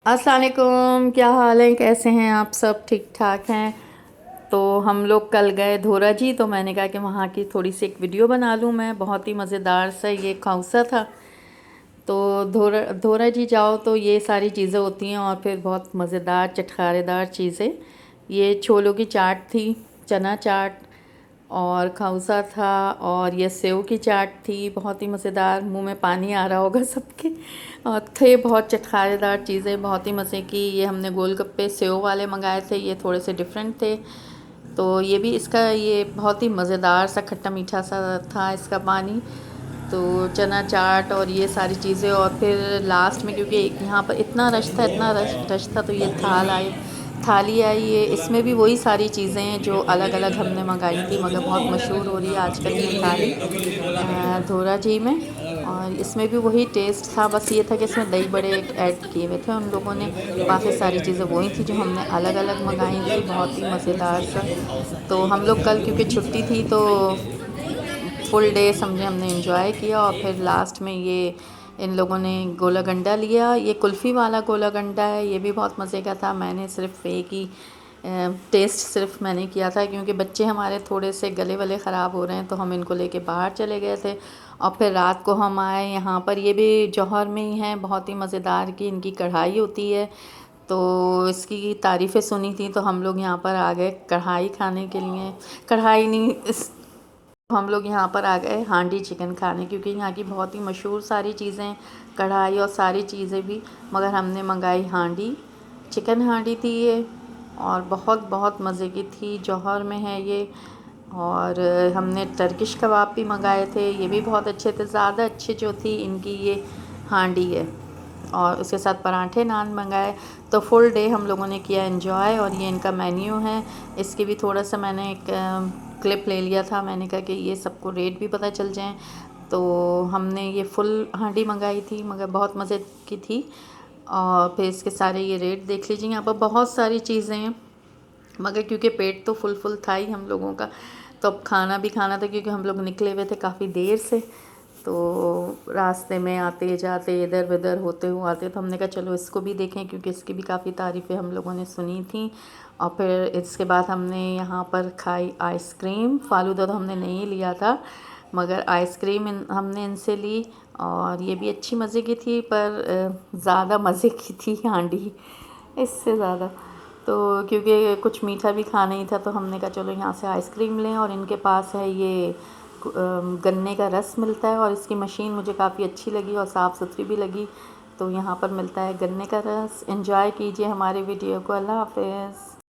अस्सलाम वालेकुम, क्या हाल है? कैसे हैं आप सब? ठीक ठाक हैं? तो हम लोग कल गए धोरा जी, तो मैंने कहा कि वहाँ की थोड़ी सी एक वीडियो बना लूँ मैं। बहुत ही मज़ेदार सा ये खौसा था। तो धोरा धोरा जी जाओ तो ये सारी चीज़ें होती हैं और फिर बहुत मज़ेदार चटखारेदार चीज़ें। ये छोलों की चाट थी, चना चाट और खौसा था, और ये सेव की चाट थी। बहुत ही मज़ेदार, मुंह में पानी आ रहा होगा सबके। और थे बहुत चटखारेदार चीज़ें, बहुत ही मज़े की। ये हमने गोलगप्पे सेव वाले मंगाए थे, ये थोड़े से डिफरेंट थे। तो ये भी इसका ये बहुत ही मज़ेदार सा खट्टा मीठा सा था इसका पानी। तो चना चाट और ये सारी चीज़ें, और फिर लास्ट में क्योंकि यहाँ पर इतना रश था, इतना रश था, तो ये थाली आई। ये इसमें भी वही सारी चीज़ें हैं जो अलग अलग हमने मंगाई थी, मगर बहुत मशहूर हो रही है आजकल ये थाली धोरा जी में। और इसमें भी वही टेस्ट था, बस ये था कि इसमें दही बड़े ऐड किए हुए थे उन लोगों ने। बाकी सारी चीज़ें वही थी जो हमने अलग अलग मंगाई थी। बहुत ही मज़ेदार सा। तो हम लोग कल क्योंकि छुट्टी थी तो फुल डे समझे हमने एंजॉय किया। और फिर लास्ट में ये इन लोगों ने गोला गंडा लिया। ये कुल्फ़ी वाला गोला गंडा है, ये भी बहुत मज़े का था। मैंने सिर्फ एक ही टेस्ट सिर्फ मैंने किया था, क्योंकि बच्चे हमारे थोड़े से गले वले ख़राब हो रहे हैं, तो हम इनको लेके बाहर चले गए थे। और फिर रात को हम आए यहाँ पर। ये भी जौहर में ही है, बहुत ही मज़ेदार की इनकी कढ़ाई होती है। तो इसकी तारीफ़ें सुनी थी तो हम लोग यहाँ पर आ गए कढ़ाई खाने के लिए। कढ़ाई नहीं, इस हम लोग यहाँ पर आ गए हांडी चिकन खाने, क्योंकि यहाँ की बहुत ही मशहूर सारी चीज़ें, कढ़ाई और सारी चीज़ें भी। मगर हमने मंगाई हांडी चिकन, हांडी थी ये, और बहुत बहुत मज़े की थी। जौहर में है ये। और हमने टर्किश कबाब भी मंगाए थे, ये भी बहुत अच्छे थे। ज़्यादा अच्छे जो थी इनकी ये हांडी है। और उसके साथ पराठे नान मंगाए। तो फुल डे हम लोगों ने किया एंजॉय। और ये इनका मेन्यू है, इसकी भी थोड़ा सा मैंने एक क्लिप ले लिया था। मैंने कहा कि ये सबको रेट भी पता चल जाएं। तो हमने ये फुल हांडी मंगाई थी, मगर बहुत मज़े की थी। और फिर इसके सारे ये रेट देख लीजिए, यहाँ पर बहुत सारी चीज़ें हैं। मगर क्योंकि पेट तो फुल था ही हम लोगों का, तो अब खाना भी खाना था, क्योंकि हम लोग निकले हुए थे काफ़ी देर से। तो रास्ते में आते जाते इधर उधर होते हुए आते, तो हमने कहा चलो इसको भी देखें, क्योंकि इसकी भी काफ़ी तारीफ़ें हम लोगों ने सुनी थी। और फिर इसके बाद हमने यहाँ पर खाई आइसक्रीम। फ़ालूदा तो हमने नहीं लिया था, मगर आइसक्रीम हमने इनसे ली। और ये भी अच्छी मज़े की थी, पर ज़्यादा मज़े की थी हांडी इससे ज़्यादा। तो क्योंकि कुछ मीठा भी खाना ही था, तो हमने कहा चलो यहाँ से आइसक्रीम लें। और इनके पास है ये गन्ने का रस मिलता है, और इसकी मशीन मुझे काफ़ी अच्छी लगी और साफ़ सुथरी भी लगी। तो यहाँ पर मिलता है गन्ने का रस। एंजॉय कीजिए हमारे वीडियो को। अल्लाह हाफ़िज़।